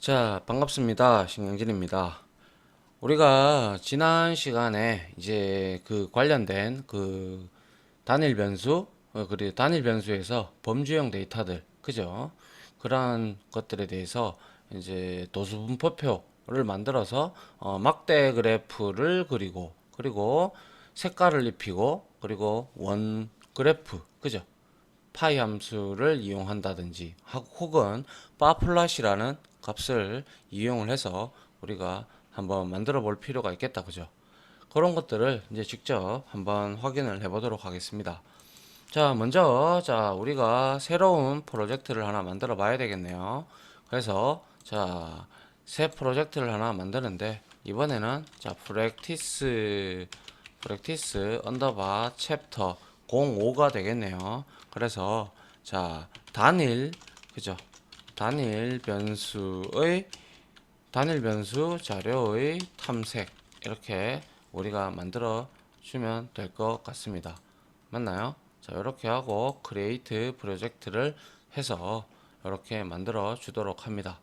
자, 반갑습니다. 신경진입니다. 우리가 지난 시간에 이제 그 관련된 그 단일 변수, 그리고 단일 변수에서 범주형 데이터들, 그죠? 그러한 것들에 대해서 이제 도수분포표를 만들어서 막대 그래프를 그리고, 그리고 색깔을 입히고, 그리고 원 그래프, 그죠? 파이 함수를 이용한다든지 혹은 파플랫이라는 값을 이용을 해서 우리가 한번 만들어 볼 필요가 있겠다, 그죠? 그런 것들을 이제 직접 한번 확인을 해 보도록 하겠습니다. 자, 먼저 우리가 새로운 프로젝트를 하나 만들어 봐야 되겠네요. 그래서 새 프로젝트를 하나 만드는데 이번에는 프랙티스 언더바 챕터 05가 되겠네요. 그래서 단일, 그죠? 단일 변수의 단일 변수 자료의 탐색, 이렇게 우리가 만들어 주면 될 것 같습니다. 맞나요? 자, 이렇게 하고 create 프로젝트를 해서 이렇게 만들어 주도록 합니다.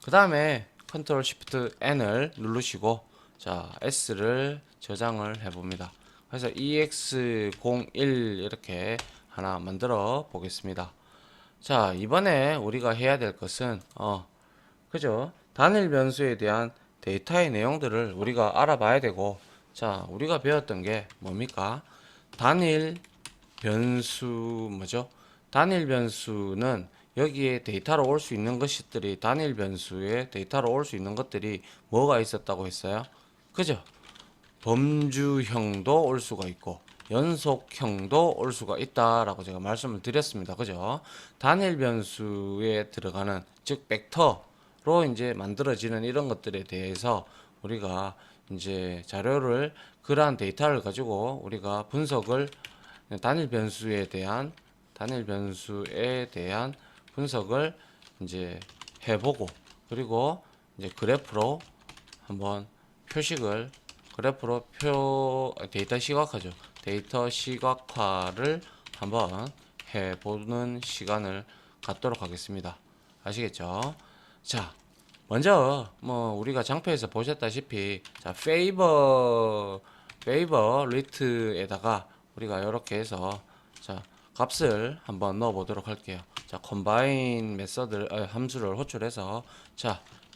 그 다음에 Ctrl Shift N을 누르시고 S를 저장을 해 봅니다. 그래서 EX01 이렇게 하나 만들어 보겠습니다. 자, 이번에 우리가 해야 될 것은 그죠? 단일 변수에 대한 데이터의 내용들을 우리가 알아봐야 되고, 우리가 배웠던 게 뭡니까? 단일 변수, 뭐죠? 단일 변수는 여기에 데이터로 올 수 있는 것들이, 단일 변수에 데이터로 올 수 있는 것들이 뭐가 있었다고 했어요? 그죠? 범주형도 올 수가 있고 연속형도 올 수가 있다라고 제가 말씀을 드렸습니다. 그죠? 단일 변수에 들어가는, 즉 벡터로 이제 만들어지는 이런 것들에 대해서 우리가 이제 자료를, 그러한 데이터를 가지고 우리가 분석을, 단일 변수에 대한 분석을 이제 해보고, 그리고 이제 한번 표식을 그래프로 데이터 시각화죠. 데이터 시각화를 한번 해보는 시간을 갖도록 하겠습니다. 아시겠죠? 자, 먼저 우리가 장표에서 보셨다시피 페이버리트에다가 우리가 이렇게 해서 값을 한번 넣어 보도록 할게요. 컴바인 메서드 함수를 호출해서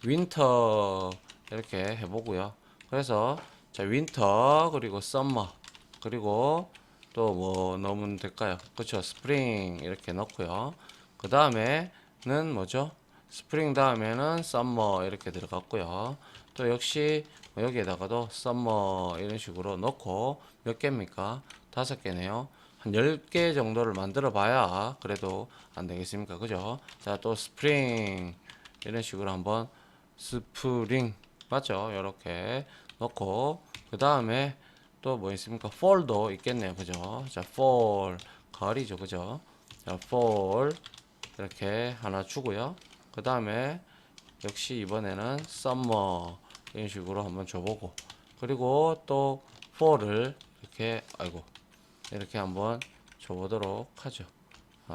윈터 이렇게 해보고요. 그래서 윈터, 그리고 썸머, 그리고 또 뭐 넣으면 될까요? 그렇죠. 스프링 이렇게 넣고요. 그 다음에는 뭐죠? 스프링 다음에는 썸머 이렇게 들어갔고요. 또 역시 여기에다가도 썸머 이런 식으로 넣고, 몇 개입니까? 5개네요. 한 10개 정도를 만들어 봐야 그래도 안 되겠습니까? 그죠? 또 스프링 이런 식으로 한번, 스프링 맞죠? 이렇게 넣고, 그 다음에 또 뭐 있습니까? fall도 있겠네요. 그죠? fall 가을이죠. 그죠? fall 이렇게 하나 주고요. 그 다음에 역시 이번에는 summer 이런 식으로 한번 줘보고, 그리고 또 fall을 이렇게 한번 줘보도록 하죠.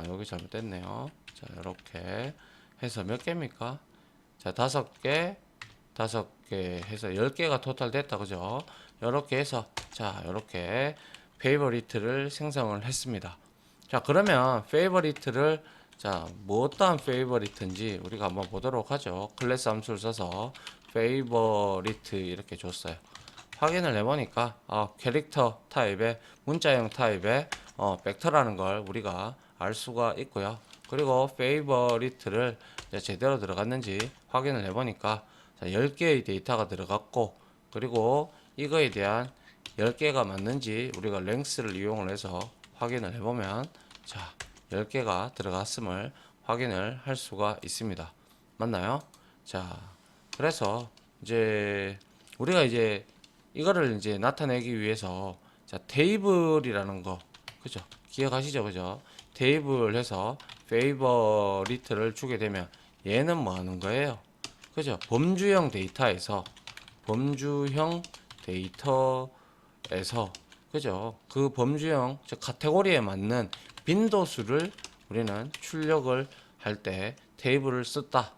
여기 잘못됐네요. 이렇게 해서 몇 개입니까? 5개, 5개 해서 10개가 토탈 됐다. 그죠? 이렇게 해서, 이렇게 페이버리트를 생성을 했습니다. 그러면 페이버리트를, 뭐 어떠한 페이버리트인지 우리가 한번 보도록 하죠. 클래스 함수를 써서 페이버리트 이렇게 줬어요. 확인을 해보니까 캐릭터 타입의, 문자형 타입의 벡터라는 걸 우리가 알 수가 있고요. 그리고 페이버리트를 제대로 들어갔는지 확인을 해보니까 10개의 데이터가 들어갔고, 그리고 이거에 대한 10개가 맞는지 우리가 랭스를 이용을 해서 확인을 해보면 10개가 들어갔음을 확인을 할 수가 있습니다. 맞나요? 그래서 이제 우리가 이제 이거를 이제 나타내기 위해서 테이블이라는 거, 그죠? 기억하시죠? 그죠? 테이블 해서 페이버리트를 주게 되면 얘는 뭐 하는 거예요? 그죠? 범주형 데이터에서, 그죠? 그 범주형 카테고리에 맞는 빈도수를 우리는 출력을 할 때 테이블을 썼다.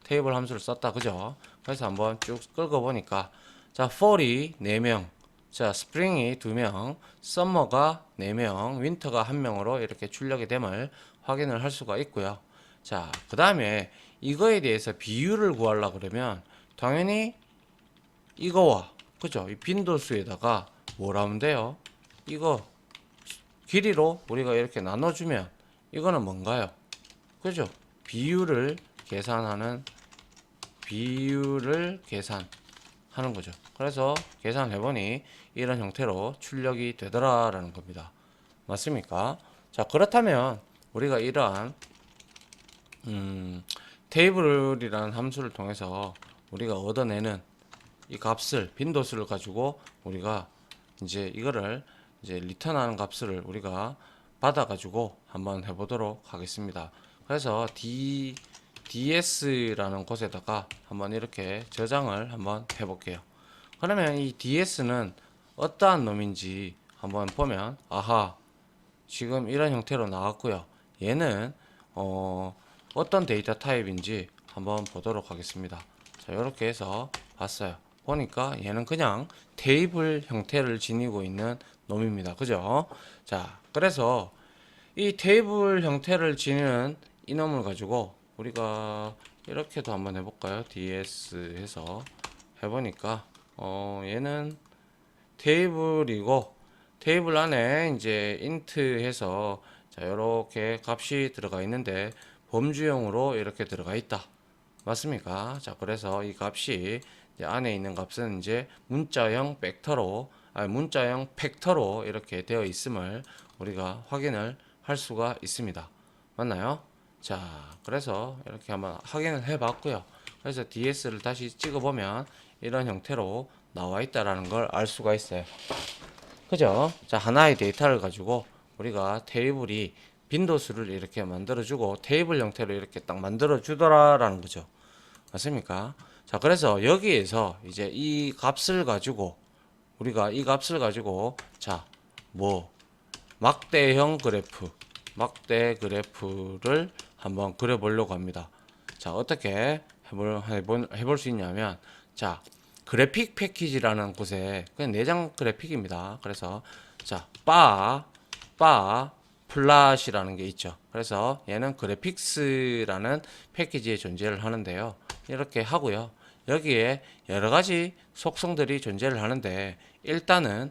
테이블 함수를 썼다. 그죠? 그래서 한번 쭉 끌고 보니까 자, fall이 4명, 자, spring이 2명, summer가 4명, winter가 1명으로 이렇게 출력이 됨을 확인을 할 수가 있고요. 자, 그 다음에 이거에 대해서 비율을 구하려고 그러면 당연히 이거와 그죠? 이 빈도수에다가 뭘 하면 돼요? 이거 길이로 우리가 이렇게 나눠주면 이거는 뭔가요? 그죠? 비율을 계산하는 비율을 계산하는 거죠. 그래서 계산해 보니 이런 형태로 출력이 되더라라는 겁니다. 맞습니까? 자, 그렇다면 우리가 이러한 테이블이라는 함수를 통해서 우리가 얻어내는 이 값을 빈도수를 가지고 우리가 이제 이거를 이제 리턴하는 값을 우리가 받아 가지고 한번 해보도록 하겠습니다. 그래서 ds라는 곳에다가 한번 이렇게 저장을 한번 해볼게요. 그러면 이 ds는 어떠한 놈인지 한번 보면 아하, 지금 이런 형태로 나왔고요. 얘는 어떤 데이터 타입인지 한번 보도록 하겠습니다. 자, 이렇게 해서 봤어요. 보니까 얘는 그냥 테이블 형태를 지니고 있는 놈입니다. 그죠? 자, 그래서 이 테이블 형태를 지니는 이 놈을 가지고 우리가 이렇게도 한번 해볼까요? ds 해서 해보니까 얘는 테이블이고 테이블 안에 이제 int 해서 자, 이렇게 값이 들어가 있는데 범주형으로 이렇게 들어가 있다. 맞습니까? 자, 그래서 이 값이 이제 안에 있는 값은 이제 문자형 팩터로 이렇게 되어 있음을 우리가 확인을 할 수가 있습니다. 맞나요? 자, 그래서 이렇게 한번 확인을 해 봤고요. 그래서 DS를 다시 찍어 보면 이런 형태로 나와 있다라는 걸 알 수가 있어요. 그죠? 자, 하나의 데이터를 가지고 우리가 테이블이 빈도수를 이렇게 만들어주고 테이블 형태로 이렇게 딱 만들어주더라라는 거죠. 맞습니까? 자, 그래서 여기에서 이제 이 값을 가지고 우리가 이 값을 가지고 자, 뭐 막대 그래프를 한번 그려보려고 합니다. 자, 어떻게 해볼 수 있냐면 자, 그래픽 패키지라는 곳에 그냥 내장 그래픽입니다. 그래서 자, 플랫이라는 게 있죠. 그래서 얘는 그래픽스라는 패키지에 존재를 하는데요. 이렇게 하고요. 여기에 여러 가지 속성들이 존재를 하는데 일단은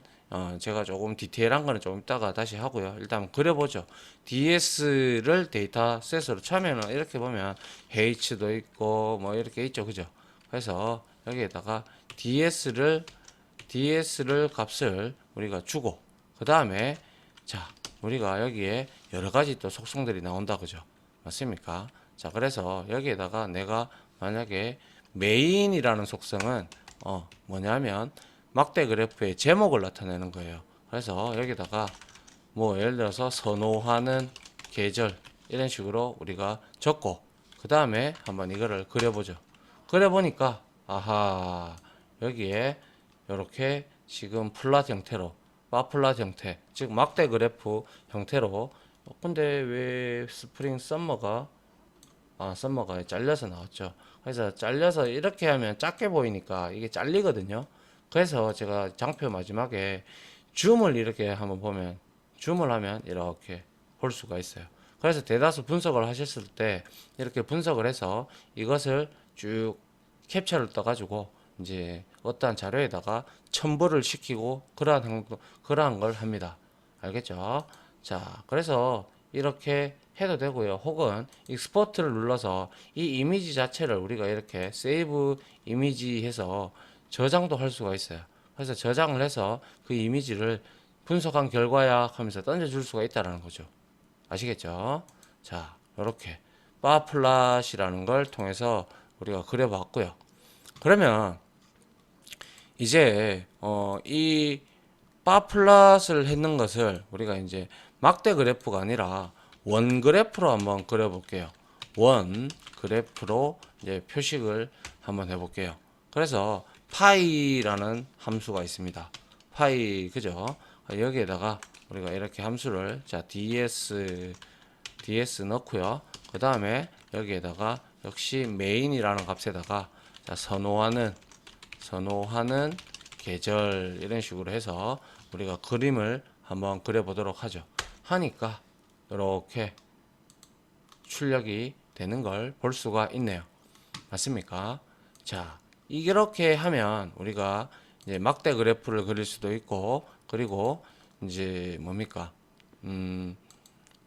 제가 조금 디테일한 거는 좀 이따가 다시 하고요. 일단 그려보죠. DS를 데이터셋으로 처음에는 이렇게 보면 H도 있고 뭐 이렇게 있죠. 그죠? 그래서 여기에다가 DS를 값을 우리가 주고 그 다음에 자, 우리가 여기에 여러 가지 또 속성들이 나온다. 그죠? 맞습니까? 자, 그래서 여기에다가 내가 만약에 메인이라는 속성은 뭐냐면 막대 그래프의 제목을 나타내는 거예요. 그래서 여기다가 뭐 예를 들어서 선호하는 계절 이런 식으로 우리가 적고 그 다음에 한번 이거를 그려보죠. 그려보니까 아하, 여기에 이렇게 지금 플랫 형태로 바플랫 형태, 즉 막대 그래프 형태로 근데 왜 스프링 썸머가 잘려서 나왔죠. 그래서 잘려서 이렇게 하면 작게 보이니까 이게 잘리거든요. 그래서 제가 장표 마지막에 줌을 이렇게 한번 보면 줌을 하면 이렇게 볼 수가 있어요. 그래서 대다수 분석을 하셨을 때 이렇게 분석을 해서 이것을 쭉 캡처를 떠가지고 이제 어떠한 자료에다가 첨부를 시키고 그러한 걸 합니다. 알겠죠? 자, 그래서 이렇게 해도 되고요. 혹은 익스포트를 눌러서 이 이미지 자체를 우리가 이렇게 세이브 이미지 해서 저장도 할 수가 있어요. 그래서 저장을 해서 그 이미지를 분석한 결과야 하면서 던져줄 수가 있다는 거죠. 아시겠죠? 자, 이렇게 바플랫이라는 걸 통해서 우리가 그려봤고요. 그러면 이제 이 바플랫을 했는 것을 우리가 이제 막대 그래프가 아니라 원 그래프로 한번 그려볼게요. 원 그래프로 이제 표식을 한번 해볼게요. 그래서 파이라는 함수가 있습니다. 파이 그죠? 여기에다가 우리가 이렇게 함수를 자 ds 넣고요. 그 다음에 여기에다가 역시 메인이라는 값에다가 자, 선호하는 계절 이런 식으로 해서 우리가 그림을 한번 그려 보도록 하죠. 하니까 이렇게 출력이 되는 걸 볼 수가 있네요. 맞습니까? 자, 이렇게 하면 우리가 이제 막대 그래프를 그릴 수도 있고, 그리고 이제 뭡니까?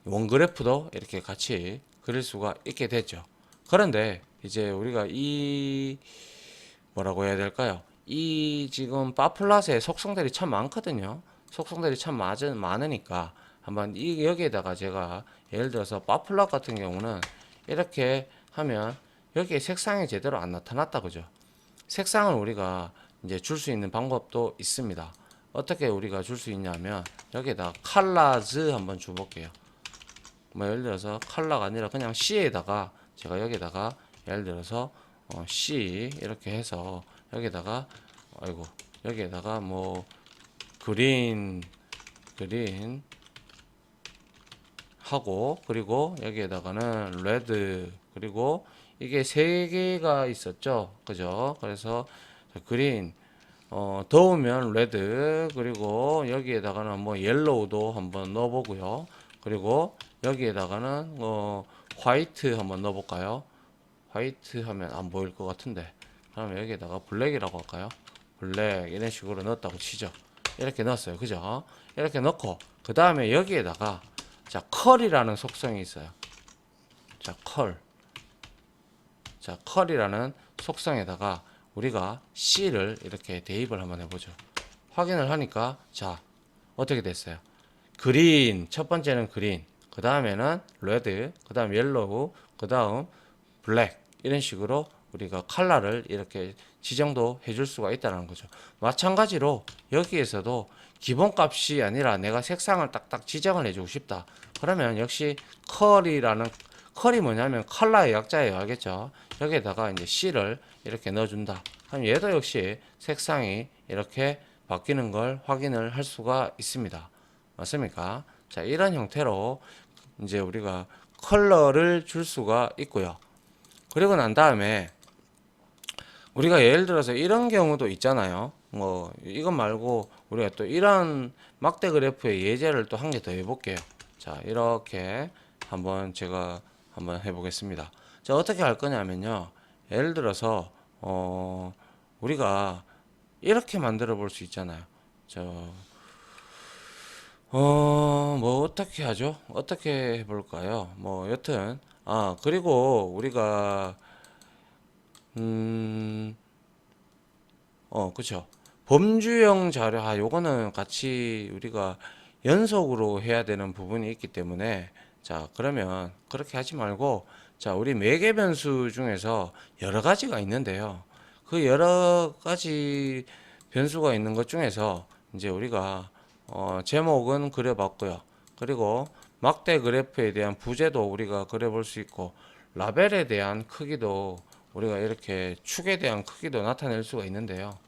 원그래프도 이렇게 같이 그릴 수가 있게 됐죠. 그런데 이제 우리가 이 뭐라고 해야 될까요? 이 지금 바플랫의 속성들이 참 많거든요. 속성들이 참 많으니까 한번 이 여기에다가 제가 예를 들어서 바플랫 같은 경우는 이렇게 하면 여기에 색상이 제대로 안 나타났다 그죠? 색상을 우리가 이제 줄 수 있는 방법도 있습니다. 어떻게 우리가 줄 수 있냐면 여기에다 컬러즈 한번 줘 볼게요. 뭐 예를 들어서 컬러가 아니라 그냥 C에다가 제가 여기다가 예를 들어서 C 이렇게 해서 여기다가 아이고 여기에다가 뭐 그린 하고 그리고 여기에다가는 레드 그리고 이게 세 개가 있었죠 그죠? 그래서 그린 더우면 레드 그리고 여기에다가는 뭐 옐로우도 한번 넣어보고요. 그리고 여기에다가는 화이트 한번 넣어볼까요? 화이트 하면 안 보일 것 같은데 그러면 여기에다가 블랙이라고 할까요? 블랙 이런 식으로 넣었다고 치죠. 이렇게 넣었어요. 그죠? 이렇게 넣고 그 다음에 여기에다가 자 컬이라는 속성이 있어요. 자 컬이라는 속성에다가 우리가 C를 이렇게 대입을 한번 해보죠. 확인을 하니까 자 어떻게 됐어요? 그린 첫 번째는 그린 그 다음에는 레드 그 다음 옐로우 그 다음 블랙 이런 식으로 우리가 컬러를 이렇게 지정도 해줄 수가 있다는 거죠. 마찬가지로 여기에서도 기본값이 아니라 내가 색상을 딱딱 지정을 해주고 싶다. 그러면 역시 컬이 뭐냐면 컬러의 약자예요. 알겠죠? 여기에다가 이제 C를 이렇게 넣어준다. 그럼 얘도 역시 색상이 이렇게 바뀌는 걸 확인을 할 수가 있습니다. 맞습니까? 자, 이런 형태로 이제 우리가 컬러를 줄 수가 있고요. 그리고 난 다음에 우리가 예를 들어서 이런 경우도 있잖아요. 뭐 이것 말고 우리가 또 이런 막대 그래프의 예제를 또 한 개 더 해볼게요. 자, 이렇게 한번 제가 한번 해보겠습니다. 자, 어떻게 할 거냐면요. 예를 들어서 우리가 이렇게 만들어 볼 수 있잖아요. 뭐 어떻게 하죠? 어떻게 해볼까요? 뭐 여튼 그리고 우리가 그쵸. 범주형 자료, 요거는 같이 우리가 연속으로 해야 되는 부분이 있기 때문에, 자, 그러면 그렇게 하지 말고, 자, 우리 매개 변수 중에서 여러 가지가 있는데요. 그 여러 가지 변수가 있는 것 중에서, 이제 우리가, 제목은 그려봤고요. 그리고 막대 그래프에 대한 부재도 우리가 그려볼 수 있고, 라벨에 대한 크기도 우리가 이렇게 축에 대한 크기도 나타낼 수가 있는데요.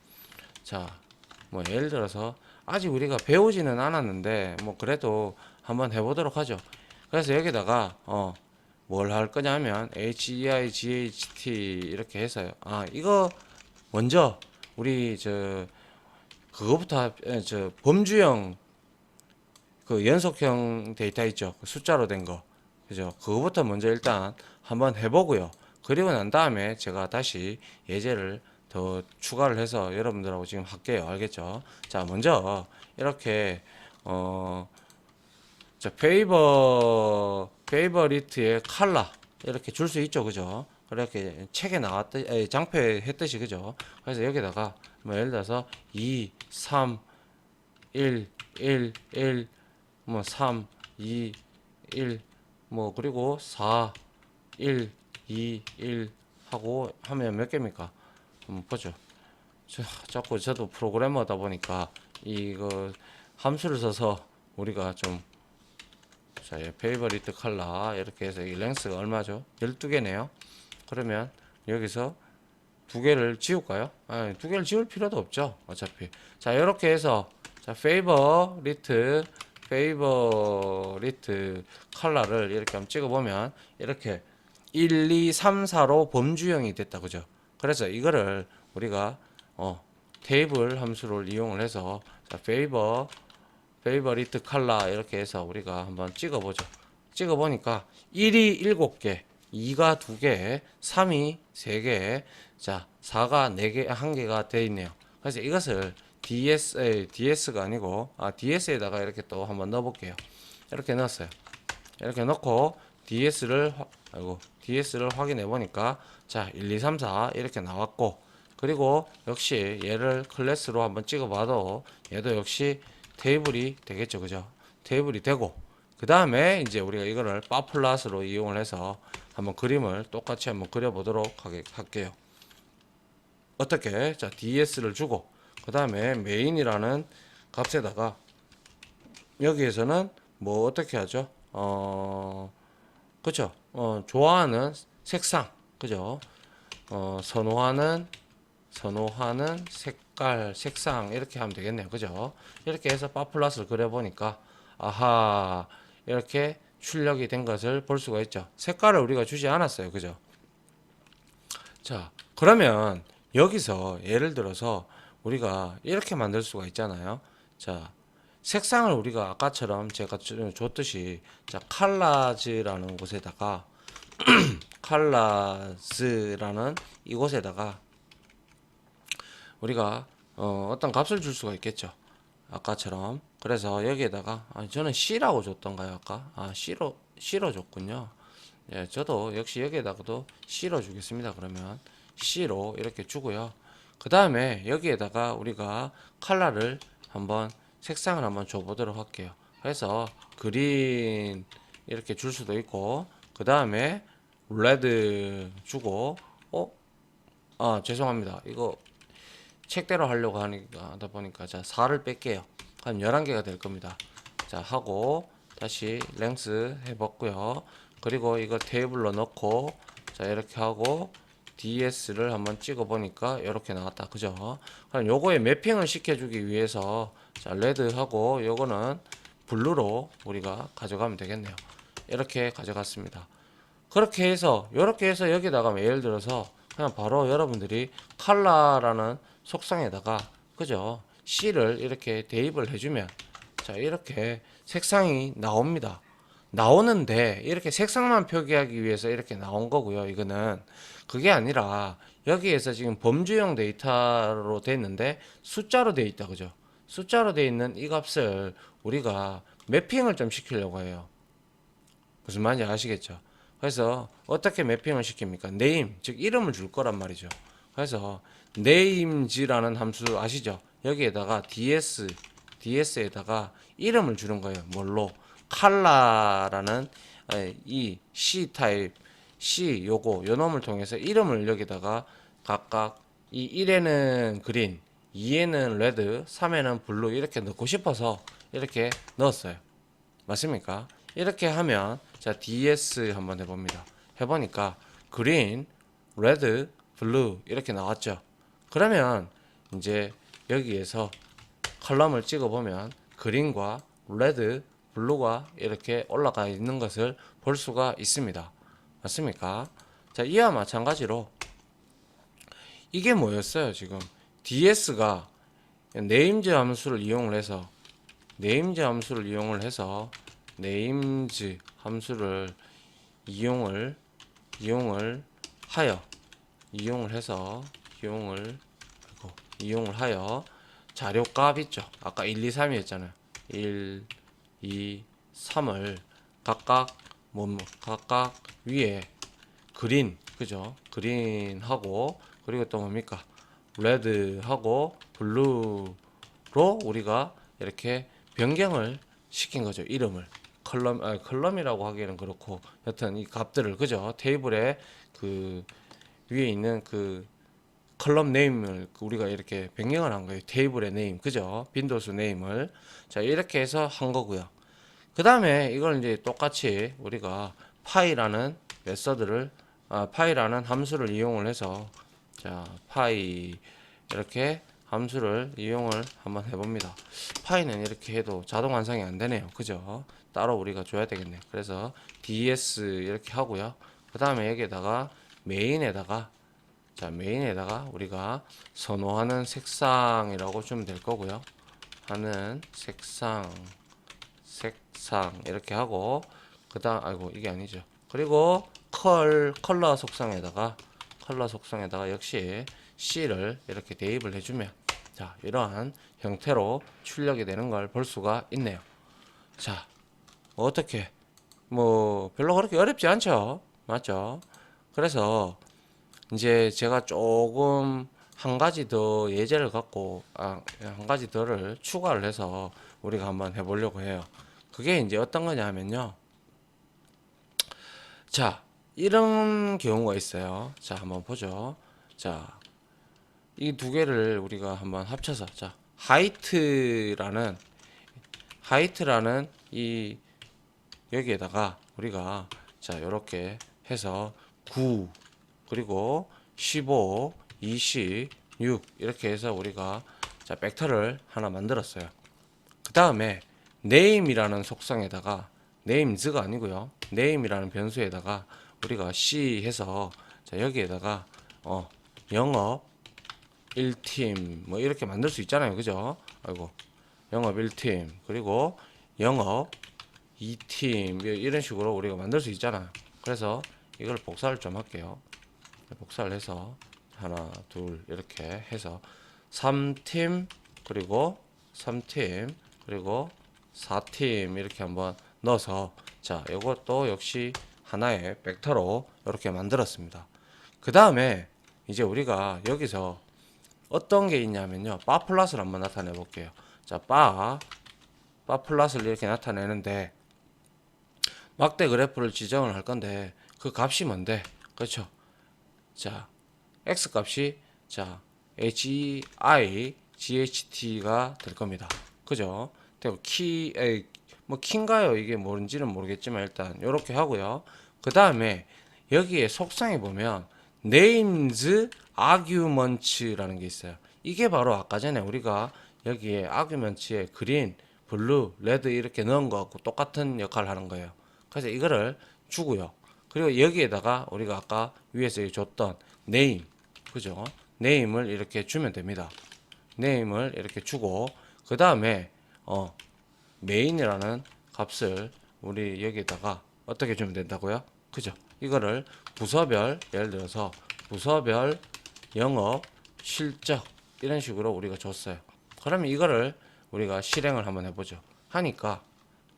자, 뭐 예를 들어서 아직 우리가 배우지는 않았는데 뭐 그래도 한번 해보도록 하죠. 그래서 여기다가 뭘 할 거냐면 HEIGHT 이렇게 해서요. 이거 먼저 우리 그거부터 범주형 그 연속형 데이터 있죠. 그 숫자로 된 거. 그죠? 그거부터 먼저 일단 한번 해보고요. 그리고 난 다음에 제가 다시 예제를 더 추가를 해서 여러분들하고 지금 할게요. 알겠죠? 자, 먼저 이렇게 자, 페이버리트의 컬러 이렇게 줄 수 있죠. 그죠? 그렇게 책에 나왔듯이 장표에 했듯이 그죠? 그래서 여기다가 뭐 예를 들어서 2, 3, 1, 1, 1, 뭐 3, 2, 1, 뭐 그리고 4, 1, 2, 1 하고 하면 몇 개입니까? 한번 보죠. 자꾸 저도 프로그래머다 보니까 이거 함수를 써서 우리가 좀 자, 페이버리트 컬러 이렇게 해서 이 랭스가 얼마죠? 12개네요. 그러면 여기서 두 개를 지울까요? 두 개를 지울 필요도 없죠. 어차피. 자, 이렇게 해서 자, 페이버리트 컬러를 이렇게 한번 찍어 보면 이렇게 1, 2, 3, 4로 범주형이 됐다. 그죠? 그래서 이거를 우리가 테이블 함수를 이용을 해서 자, 페이버리트 컬러 이렇게 해서 우리가 한번 찍어보죠. 찍어보니까 1이 7개, 2가 2개, 3이 3개, 자 4가 4개, 1개가 되어 있네요. 그래서 이것을 DS가 아니고 DS에다가 이렇게 또 한번 넣어볼게요. 이렇게 넣었어요. 이렇게 넣고 DS를 확인해 보니까 자 1, 2, 3, 4 이렇게 나왔고, 그리고 역시 얘를 클래스로 한번 찍어봐도 얘도 역시 테이블이 되겠죠. 그죠? 테이블이 되고, 그 다음에 이제 우리가 이거를 바플랫으로 이용을 해서 한번 그림을 똑같이 한번 그려보도록 할게요. 어떻게? 자, DS를 주고, 그 다음에 메인이라는 값에다가 여기에서는 뭐 어떻게 하죠? 그죠? 좋아하는 색상, 그죠? 선호하는 색깔, 색상 이렇게 하면 되겠네요. 그죠? 이렇게 해서 바플랫을 그려보니까 아하, 이렇게 출력이 된 것을 볼 수가 있죠. 색깔을 우리가 주지 않았어요. 그죠? 자, 그러면 여기서 예를 들어서 우리가 이렇게 만들 수가 있잖아요. 자, 색상을 우리가 아까처럼 제가 줬듯이 자, 컬러즈라는 곳에다가 컬러즈라는 이곳에다가 우리가 어떤 값을 줄 수가 있겠죠. 아까처럼. 그래서 여기에다가 저는 C라고 줬던가요? 아까? C로 줬군요. 예, 저도 역시 여기에다가도 C로 주겠습니다. 그러면 C로 이렇게 주고요. 그 다음에 여기에다가 우리가 컬러를 한번 색상을 한번 줘보도록 할게요. 그래서 그린 이렇게 줄 수도 있고, 그 다음에 레드 주고, 죄송합니다. 이거 책대로 하려고 하다 보니까 자 4를 뺄게요. 한 11개가 될 겁니다. 자 하고 다시 랭스 해봤고요. 그리고 이거 테이블로 넣고 자 이렇게 하고 DS를 한번 찍어 보니까 이렇게 나왔다. 그죠? 그럼 요거에 매핑을 시켜주기 위해서 자 레드하고 요거는 블루로 우리가 가져가면 되겠네요. 이렇게 가져갔습니다. 그렇게 해서 이렇게 해서 여기다가 예를 들어서 그냥 바로 여러분들이 컬러라는 속성에다가 그죠? C를 이렇게 대입을 해주면 자 이렇게 색상이 나옵니다. 나오는데 이렇게 색상만 표기하기 위해서 이렇게 나온 거고요. 이거는 그게 아니라 여기에서 지금 범주형 데이터로 돼 있는데 숫자로 돼 있다. 그죠? 숫자로 돼 있는 이 값을 우리가 매핑을 좀 시키려고 해요. 무슨 말인지 아시겠죠? 그래서 어떻게 매핑을 시킵니까? name, 즉 이름을 줄 거란 말이죠. 그래서 names라는 함수 아시죠? 여기에다가 ds에다가 이름을 주는 거예요. 뭘로? color라는 이 C 타입, C 요 놈을 통해서 이름을 여기다가 각각 이 1에는 그린, 2에는 레드, 3에는 블루 이렇게 넣고 싶어서 이렇게 넣었어요. 맞습니까? 이렇게 하면 자 DS 한번 해봅니다. 해보니까 그린, 레드, 블루 이렇게 나왔죠. 그러면 이제 여기에서 컬럼을 찍어보면 그린과 레드, 블루가 이렇게 올라가 있는 것을 볼 수가 있습니다. 맞습니까? 자 이와 마찬가지로 이게 뭐였어요? 지금 DS가 네임즈 함수를 이용을 해서 네임즈 함수를 이용을 하여 자료 값 있죠. 아까 1, 2, 3이었잖아요. 1, 2, 3을 각각 위에 그린, 그죠? 그린하고 그리고 또 뭡니까? 레드하고 블루로 우리가 이렇게 변경을 시킨 거죠. 이름을 컬럼이라고 하기에는 그렇고 여튼 이 값들을 그죠? 테이블에 그 위에 있는 그 컬럼 네임을 우리가 이렇게 변경을 한 거예요. 테이블의 네임 그죠? 빈도수 네임을 자 이렇게 해서 한 거고요. 그 다음에 이걸 이제 똑같이 우리가 파이라는 메서드를 파이라는 함수를 이용을 해서 자 파이 이렇게 함수를 이용을 한번 해봅니다. 파이는 이렇게 해도 자동 완성이 안 되네요. 그죠? 따로 우리가 줘야 되겠네요. 그래서 ds 이렇게 하고요. 그 다음에 여기에다가 메인에다가 자 메인에다가 우리가 선호하는 색상이라고 주면 될 거고요. 하는 색상 이렇게 하고 그다음 아이고 이게 아니죠. 그리고 컬러 속성에다가 역시 C를 이렇게 대입을 해주면 자 이러한 형태로 출력이 되는 걸 볼 수가 있네요. 자 어떻게 뭐 별로 그렇게 어렵지 않죠, 맞죠? 그래서 이제 제가 조금 한 가지 더 예제를 갖고 한 가지 더를 추가를 해서 우리가 한번 해보려고 해요. 그게 이제 어떤 거냐 하면요. 자, 이런 경우가 있어요. 자, 한번 보죠. 자, 이 두 개를 우리가 한번 합쳐서 자, 하이트라는 이 여기에다가 우리가 자, 요렇게 해서 9 그리고 15, 20, 6 이렇게 해서 우리가 자, 벡터를 하나 만들었어요. 그 다음에 name이라는 속성에다가 names가 아니고요. name이라는 변수에다가 우리가 C 해서 자, 여기에다가 영업 1팀 뭐 이렇게 만들 수 있잖아요. 그죠? 아이고. 영업 1팀 그리고 영업 2팀 이런 식으로 우리가 만들 수 있잖아요. 그래서 이걸 복사를 좀 할게요. 복사를 해서 하나, 둘 이렇게 해서 3팀 그리고 3팀 그리고 4팀 이렇게 한번 넣어서 자, 이것도 역시 하나의 벡터로 이렇게 만들었습니다. 그 다음에 이제 우리가 여기서 어떤 게 있냐면요. 바 플러스를 한번 나타내 볼게요. 자, 바 플러스를 이렇게 나타내는데 막대 그래프를 지정을 할 건데 그 값이 뭔데? 그렇죠? 자, x 값이 자, HEIGHT가 될 겁니다. 그죠? 그리고 뭐 키인가요? 이게 뭔지는 모르겠지만 일단 이렇게 하고요. 그 다음에 여기에 속성에 보면 names arguments라는 게 있어요. 이게 바로 아까 전에 우리가 여기에 arguments에 그린, 블루, 레드 이렇게 넣은 거하고 똑같은 역할을 하는 거예요. 그래서 이거를 주고요. 그리고 여기에다가 우리가 아까 위에서 줬던 name, 그죠? name을 이렇게 주면 됩니다. name을 이렇게 주고 그 다음에 main이라는 값을 우리 여기에다가 어떻게 주면 된다고요? 그죠? 이거를 부서별 예를 들어서 부서별 영업 실적 이런 식으로 우리가 줬어요. 그러면 이거를 우리가 실행을 한번 해보죠. 하니까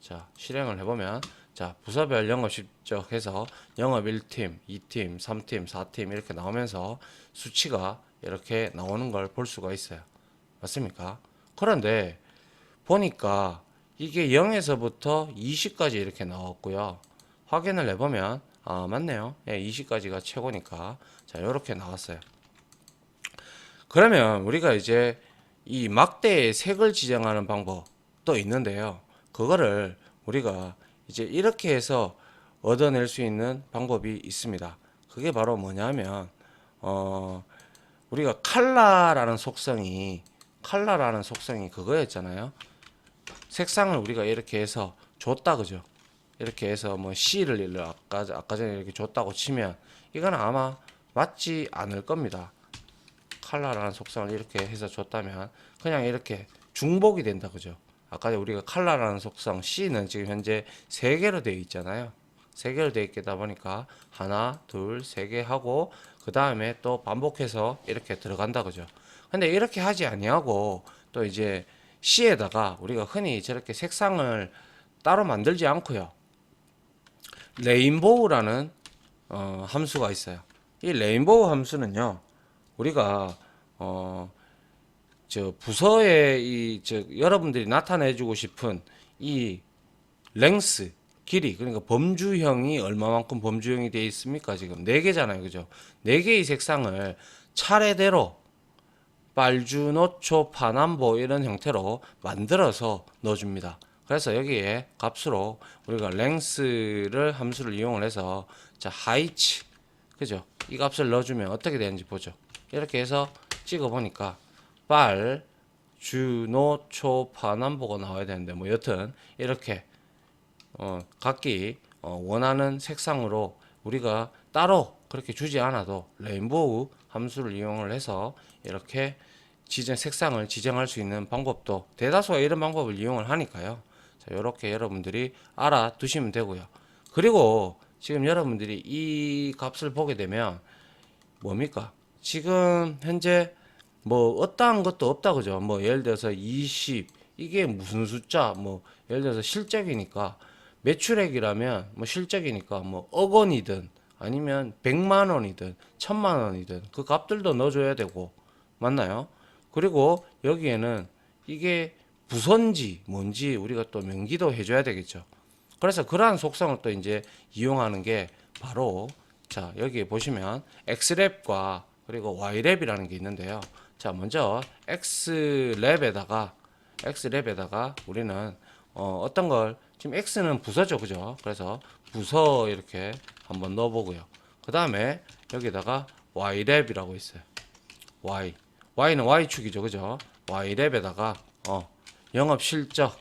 자 실행을 해보면 자 부서별 영업 실적 해서 영업 1팀, 2팀, 3팀, 4팀 이렇게 나오면서 수치가 이렇게 나오는 걸 볼 수가 있어요. 맞습니까? 그런데 보니까 이게 0에서부터 20까지 이렇게 나왔고요. 확인을 해보면 맞네요. 예, 20까지가 최고니까 자 이렇게 나왔어요. 그러면 우리가 이제 이 막대의 색을 지정하는 방법도 있는데요. 그거를 우리가 이제 이렇게 해서 얻어낼 수 있는 방법이 있습니다. 그게 바로 뭐냐면 우리가 칼라라는 속성이 그거였잖아요. 색상을 우리가 이렇게 해서 줬다 그죠? 이렇게 해서 뭐 C를 아까 전에 이렇게 줬다고 치면 이건 아마 맞지 않을 겁니다. 칼라라는 속성을 이렇게 해서 줬다면 그냥 이렇게 중복이 된다 그죠? 아까 우리가 칼라라는 속성 C는 지금 현재 3개로 되어 있잖아요. 3개로 되어 있다 보니까 하나, 둘, 3개 하고 그 다음에 또 반복해서 이렇게 들어간다 그죠? 근데 이렇게 하지 아니하고 또 이제 C에다가 우리가 흔히 저렇게 색상을 따로 만들지 않고요. 레인보우라는 함수가 있어요. 이 레인보우 함수는요. 우리가 저 부서에 여러분들이 나타내주고 싶은 이 랭스 길이 그러니까 범주형이 얼마만큼 범주형이 되어 있습니까? 지금 4개잖아요. 그죠? 4개의 색상을 차례대로 빨주노초 파남보 이런 형태로 만들어서 넣어줍니다. 그래서 여기에 값으로 우리가 랭스를 함수를 이용을 해서 자 하이치 그죠? 이 값을 넣어주면 어떻게 되는지 보죠. 이렇게 해서 찍어 보니까 빨 주노초 파남보가 나와야 되는데 뭐 여튼 이렇게 각기 원하는 색상으로 우리가 따로 그렇게 주지 않아도 레인보우 함수를 이용을 해서 이렇게 색상을 지정할 수 있는 방법도 대다수가 이런 방법을 이용을 하니까요. 자, 이렇게 여러분들이 알아두시면 되고요. 그리고 지금 여러분들이 이 값을 보게 되면 뭡니까? 지금 현재 뭐 어떠한 것도 없다 그죠? 뭐 예를 들어서 20 이게 무슨 숫자? 뭐 예를 들어서 실적이니까 매출액이라면 뭐 실적이니까 뭐 억 원이든 아니면 100만 원이든 1000만 원이든 그 값들도 넣어줘야 되고 맞나요? 그리고 여기에는 이게 부서인지 뭔지 우리가 또 명기도 해줘야 되겠죠. 그래서 그러한 속성을 또 이제 이용하는 게 바로 자 여기 보시면 X랩과 그리고 Y랩이라는 게 있는데요. 자 먼저 X랩에다가 우리는 어떤 걸 지금 X는 부서죠, 그죠? 그래서 부서 이렇게 한번 넣어보고요. 그 다음에 여기다가 Y랩이라고 있어요. Y는 Y축이죠, 그죠? Y랩에다가 영업 실적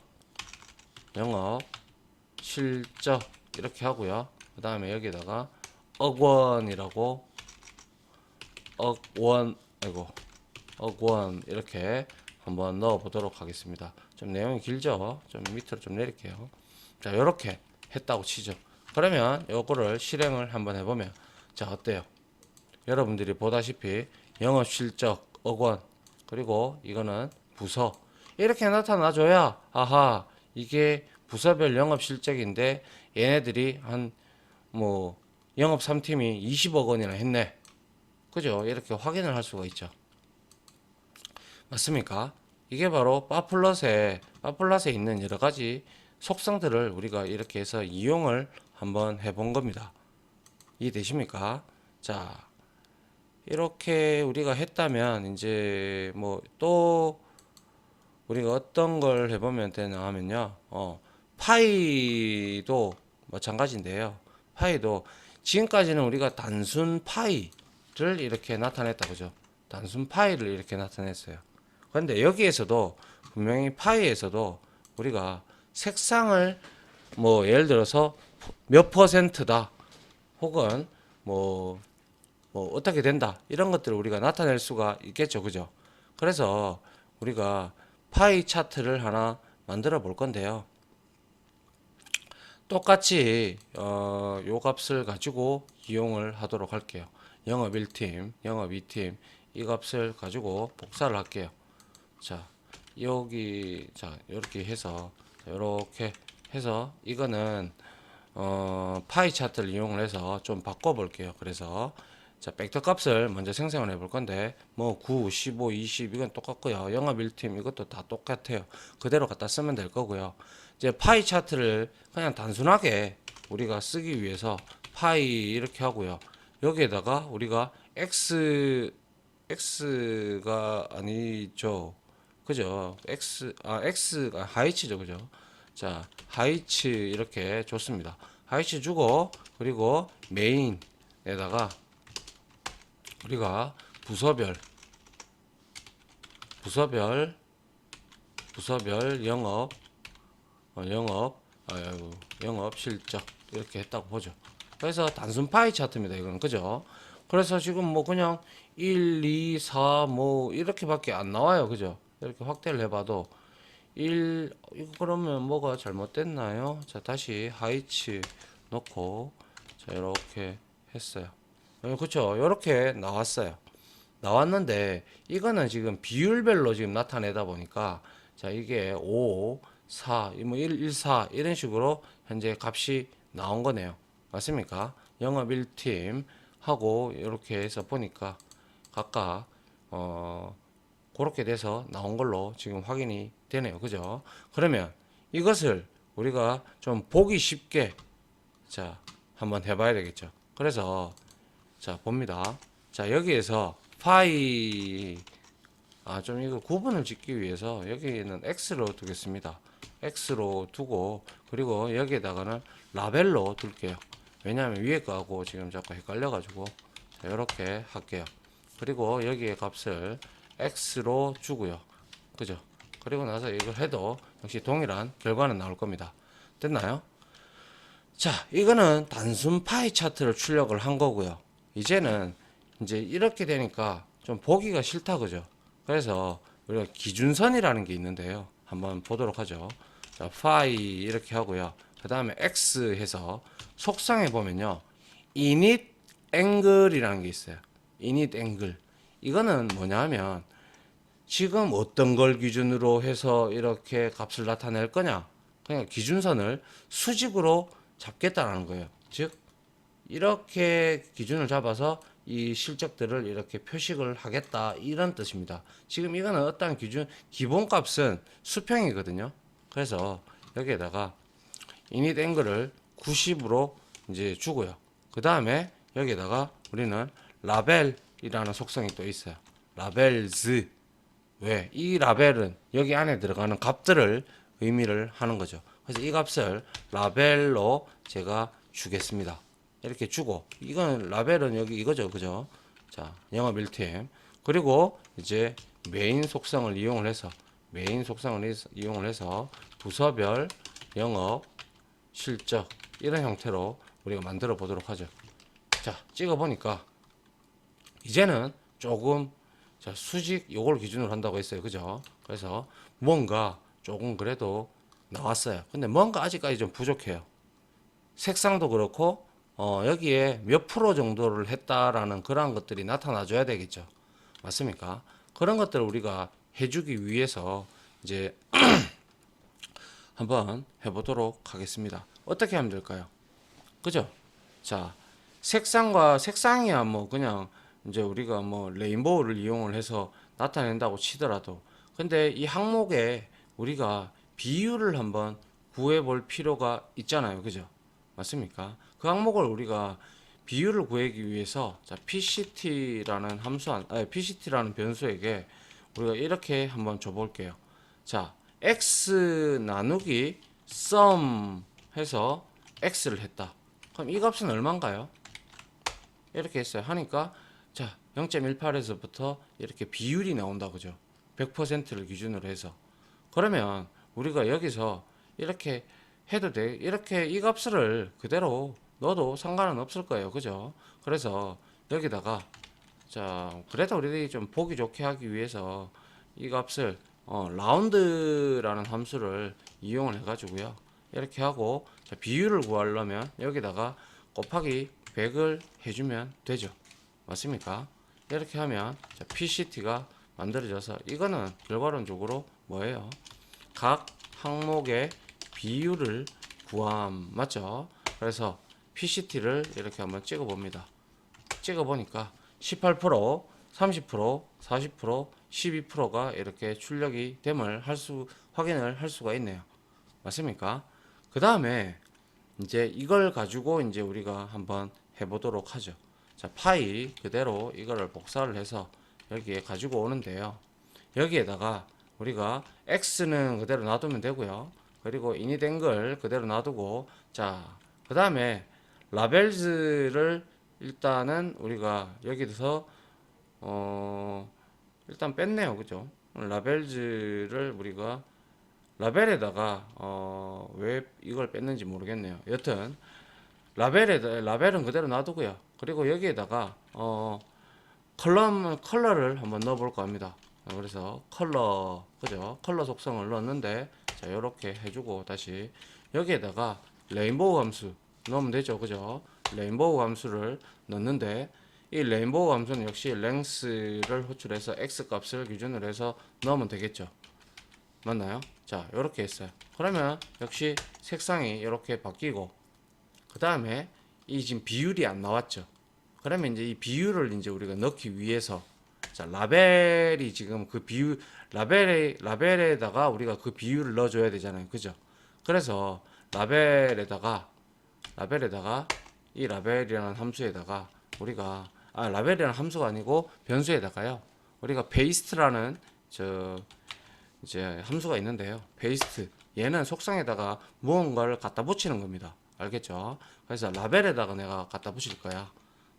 이렇게 하고요. 그 다음에 여기다가 억원이라고 억원 이렇게 한번 넣어 보도록 하겠습니다. 좀 내용이 길죠? 좀 밑으로 좀 내릴게요. 자, 이렇게 했다고 치죠. 그러면 요거를 실행을 한번 해보면 자, 어때요? 여러분들이 보다시피 영업 실적 억원 그리고 이거는 부서 이렇게 나타나줘야 아하 이게 부서별 영업 실적인데 얘네들이 한 뭐 영업 3팀이 20억 원이나 했네. 그죠? 이렇게 확인을 할 수가 있죠. 맞습니까? 이게 바로 빠플럿에 있는 여러 가지 속성들을 우리가 이렇게 해서 이용을 한번 해본 겁니다. 이해되십니까? 자, 이렇게 우리가 했다면 이제 뭐 또 우리가 어떤 걸 해보면 되나 하면요. 파이도 마찬가지인데요. 파이도 지금까지는 우리가 단순 파이를 이렇게 나타냈다 그죠? 단순 파이를 이렇게 나타냈어요. 그런데 여기에서도 분명히 파이에서도 우리가 색상을 뭐 예를 들어서 몇 퍼센트다 혹은 뭐 어떻게 된다 이런 것들을 우리가 나타낼 수가 있겠죠, 그죠? 그래서 우리가 파이 차트를 하나 만들어 볼 건데요. 똑같이 요 값을 가지고 이용을 하도록 할게요. 영업 1팀, 영업 2팀 이 값을 가지고 복사를 할게요. 자, 여기 자, 이렇게 해서 이렇게 해서 이거는 파이 차트를 이용을 해서 좀 바꿔 볼게요. 그래서 자, 벡터 값을 먼저 생성을 해볼 건데 뭐 9, 15, 20 이건 똑같고요. 영업 1팀 이것도 다 똑같아요. 그대로 갖다 쓰면 될 거고요. 이제 파이 차트를 그냥 단순하게 우리가 쓰기 위해서 파이 이렇게 하고요. 여기에다가 우리가 x가 아니죠. 그죠? x가 하이치죠. 그죠? 자, 하이치 이렇게 줬습니다. 하이치 주고 그리고 메인에다가 우리가 부서별 영업 영업 실적 이렇게 했다고 보죠. 그래서 단순 파이 차트입니다. 이거는 그죠? 그래서 지금 뭐 그냥 1, 2, 4 뭐 이렇게밖에 안 나와요. 그죠? 이렇게 확대를 해봐도 1 이거 그러면 뭐가 잘못됐나요? 자, 다시 하이치 놓고 자, 이렇게 했어요. 그렇죠. 이렇게 나왔어요. 나왔는데 이거는 지금 비율별로 지금 나타내다 보니까 자, 이게 5, 4, 뭐 1, 4 이런 식으로 현재 값이 나온 거네요. 맞습니까? 영업 1팀 하고 이렇게 해서 보니까 각각 그렇게 돼서 나온 걸로 지금 확인이 되네요. 그죠? 그러면 이것을 우리가 좀 보기 쉽게 자, 한번 해봐야 되겠죠. 그래서 자, 봅니다. 자, 여기에서 파이 좀 이거 구분을 짓기 위해서 여기는 X로 두겠습니다. X로 두고 그리고 여기에다가는 라벨로 둘게요. 왜냐하면 위에 거하고 지금 자꾸 헷갈려가지고 자, 이렇게 할게요. 그리고 여기에 값을 X로 주고요. 그죠? 그리고 나서 이걸 해도 역시 동일한 결과는 나올 겁니다. 됐나요? 자, 이거는 단순 파이 차트를 출력을 한 거고요. 이제는 이제 이렇게 되니까 좀 보기가 싫다 그죠? 그래서 우리가 기준선이라는 게 있는데요. 한번 보도록 하죠. 자, 파이 이렇게 하고요. 그 다음에 X 해서 속성에 보면요. init angle이라는 게 있어요. init angle. 이거는 뭐냐 하면 지금 어떤 걸 기준으로 해서 이렇게 값을 나타낼 거냐? 그냥 기준선을 수직으로 잡겠다라는 거예요. 즉 이렇게 기준을 잡아서 이 실적들을 이렇게 표식을 하겠다 이런 뜻입니다. 지금 이거는 어떤 기준 기본값은 수평이거든요. 그래서 여기에다가 init angle을 90으로 이제 주고요. 그 다음에 여기에다가 우리는 라벨이라는 속성이 또 있어요. 라벨즈. 왜? 이 라벨은 여기 안에 들어가는 값들을 의미를 하는 거죠. 그래서 이 값을 라벨로 제가 주겠습니다. 이렇게 주고, 이건 라벨은 여기 이거죠. 그죠? 자, 영업 1팀. 그리고 이제 메인 속성을 이용을 해서, 이용을 해서 부서별 영업 실적 이런 형태로 우리가 만들어 보도록 하죠. 자, 찍어 보니까 이제는 조금 자, 수직 요걸 기준으로 한다고 했어요. 그죠? 그래서 뭔가 조금 그래도 나왔어요. 근데 뭔가 아직까지 좀 부족해요. 색상도 그렇고 여기에 몇 프로 정도를 했다라는 그런 것들이 나타나 줘야 되겠죠. 맞습니까? 그런 것들을 우리가 해주기 위해서 이제 한번 해보도록 하겠습니다. 어떻게 하면 될까요? 그죠? 자, 색상이야 뭐 그냥 이제 우리가 뭐 레인보우를 이용을 해서 나타낸다고 치더라도 근데 이 항목에 우리가 비율을 한번 구해 볼 필요가 있잖아요. 그죠? 맞습니까? 그 항목을 우리가 비율을 구하기 위해서 자, PCT라는 변수에게 우리가 이렇게 한번 줘 볼게요. 자, x 나누기 sum 해서 x를 했다. 그럼 이 값은 얼마인가요? 이렇게 했어요. 하니까 자 0.18에서부터 이렇게 비율이 나온다 그죠? 100%를 기준으로 해서 그러면 우리가 여기서 이렇게 해도 돼. 이렇게 이 값을 그대로 넣어도 상관은 없을 거예요. 그죠? 그래서 여기다가 자 그래도 우리들이 좀 보기 좋게 하기 위해서 이 값을 라운드라는 함수를 이용을 해가지고요. 이렇게 하고 자, 비율을 구하려면 여기다가 곱하기 100을 해주면 되죠. 맞습니까? 이렇게 하면 자, PCT가 만들어져서 이거는 결과론적으로 뭐예요? 각 항목의 비율을 구함 맞죠? 그래서 PCT를 이렇게 한번 찍어 봅니다. 찍어 보니까 18%, 30%, 40%, 12%가 이렇게 출력이 됨을 확인을 할 수가 있네요. 맞습니까? 그 다음에 이제 이걸 가지고 이제 우리가 한번 해보도록 하죠. 자, 파이 그대로 이거를 복사를 해서 여기에 가지고 오는데요. 여기에다가 우리가 x는 그대로 놔두면 되고요. 그리고 init angle 그대로 놔두고 자, 그 다음에 라벨즈를 일단은 우리가 여기서 일단 뺐네요. 그죠? 라벨즈를 우리가 라벨에다가 왜 이걸 뺐는지 모르겠네요. 여튼 라벨은 그대로 놔두고요. 그리고 여기에다가 컬러를 한번 넣어볼까 합니다. 그래서 컬러 그죠? 컬러 속성을 넣었는데 자 이렇게 해주고 다시 여기에다가 레인보우 함수 넣으면 되죠. 그죠? 레인보우 함수를 넣는데 이 레인보우 함수는 역시 랭스를 호출해서 x 값을 기준으로 해서 넣으면 되겠죠. 맞나요? 자 이렇게 했어요. 그러면 역시 색상이 이렇게 바뀌고 그 다음에 이 지금 비율이 안 나왔죠. 그러면 이제 이 비율을 이제 우리가 넣기 위해서 자 라벨이 지금 그 비율 라벨에다가 우리가 그 비율을 넣어줘야 되잖아요. 그죠? 그래서 라벨에다가 이 라벨이라는 함수에다가 우리가 라벨이라는 함수가 아니고 변수에다가요. 우리가 베이스트라는 이제 함수가 있는데요. 베이스트 얘는 속성에다가 무언가를 갖다 붙이는 겁니다. 알겠죠? 그래서 라벨에다가 내가 갖다 붙일 거야.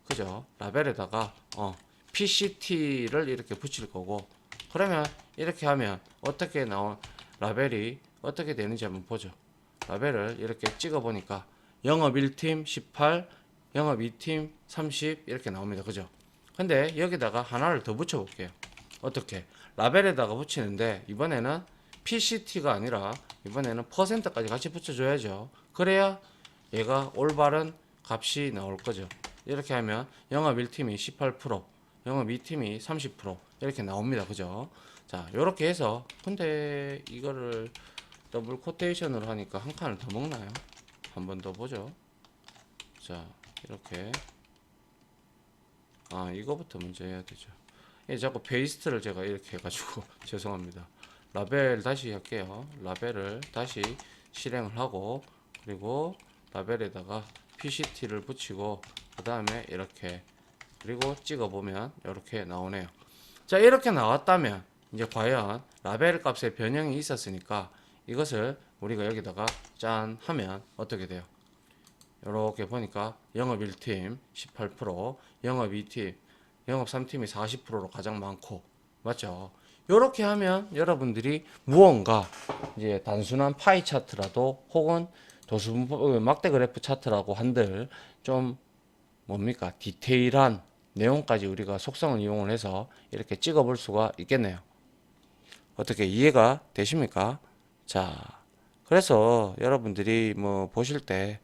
그죠? 라벨에다가 PCT를 이렇게 붙일 거고 그러면 이렇게 하면 어떻게 라벨이 어떻게 되는지 한번 보죠. 라벨을 이렇게 찍어 보니까 영업 1팀 18, 영업 2팀 30 이렇게 나옵니다. 그죠? 근데 여기다가 하나를 더 붙여 볼게요. 어떻게? 라벨에다가 붙이는데 이번에는 PCT가 아니라 이번에는 퍼센트까지 같이 붙여줘야죠. 그래야 얘가 올바른 값이 나올 거죠. 이렇게 하면 영업 1팀이 18%, 영업 2팀이 30% 이렇게 나옵니다. 그죠? 자, 요렇게 해서 근데 이거를 더블 코테이션으로 하니까 한 칸을 더 먹나요? 한 번 더 보죠. 자, 이렇게 이거부터 먼저 해야 되죠. 자꾸 페이스트를 제가 이렇게 해가지고 죄송합니다. 라벨 다시 할게요. 라벨을 다시 실행을 하고 그리고 라벨에다가 PCT를 붙이고 그 다음에 이렇게 그리고 찍어보면 이렇게 나오네요. 자, 이렇게 나왔다면 이제 과연 라벨 값에 변형이 있었으니까 이것을 우리가 여기다가 짠 하면 어떻게 돼요? 이렇게 보니까 영업 1팀 18%, 영업 2팀, 영업 3팀이 40%로 가장 많고 맞죠? 이렇게 하면 여러분들이 무언가 이제 단순한 파이 차트라도 혹은 막대 그래프 차트라고 한들 좀 뭡니까? 디테일한 내용까지 우리가 속성을 이용을 해서 이렇게 찍어 볼 수가 있겠네요. 어떻게 이해가 되십니까? 자, 그래서 여러분들이 뭐 보실 때,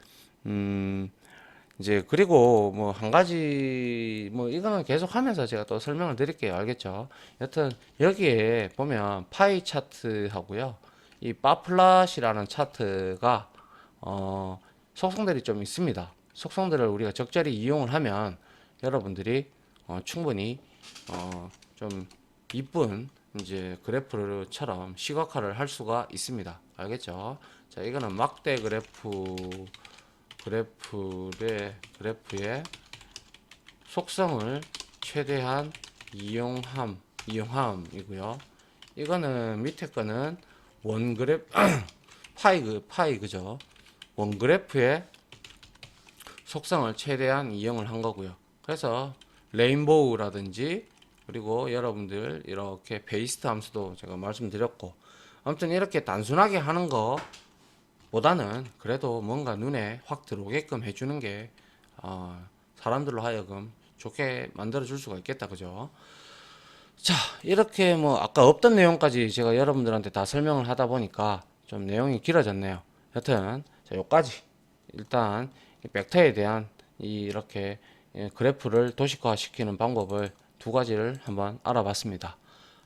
이제 그리고 뭐 한 가지 뭐 이거는 계속 하면서 제가 또 설명을 드릴게요. 알겠죠? 여튼 여기에 보면 파이 차트하고요. 이 바플랏이라는 차트가 속성들이 좀 있습니다. 속성들을 우리가 적절히 이용을 하면 여러분들이 충분히 좀 이쁜 이제 그래프처럼 시각화를 할 수가 있습니다. 알겠죠? 자, 이거는 막대 그래프의 속성을 최대한 이용함이고요. 이거는 밑에 거는 원그래프 파이 그죠? 원그래프의 속성을 최대한 이용을 한 거고요. 그래서 레인보우라든지 그리고 여러분들 이렇게 베이스트 함수도 제가 말씀드렸고 아무튼 이렇게 단순하게 하는 거 보다는 그래도 뭔가 눈에 확 들어오게끔 해주는 게 사람들로 하여금 좋게 만들어 줄 수가 있겠다. 그죠? 자, 이렇게 뭐 아까 없던 내용까지 제가 여러분들한테 다 설명을 하다 보니까 좀 내용이 길어졌네요. 여튼 자, 요까지 일단 벡터에 대한 이렇게 그래프를 도식화 시키는 방법을 두 가지를 한번 알아봤습니다.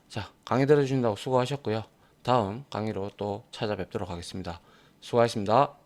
자, 강의 들어주신다고 수고하셨고요. 다음 강의로 또 찾아뵙도록 하겠습니다. 수고하셨습니다.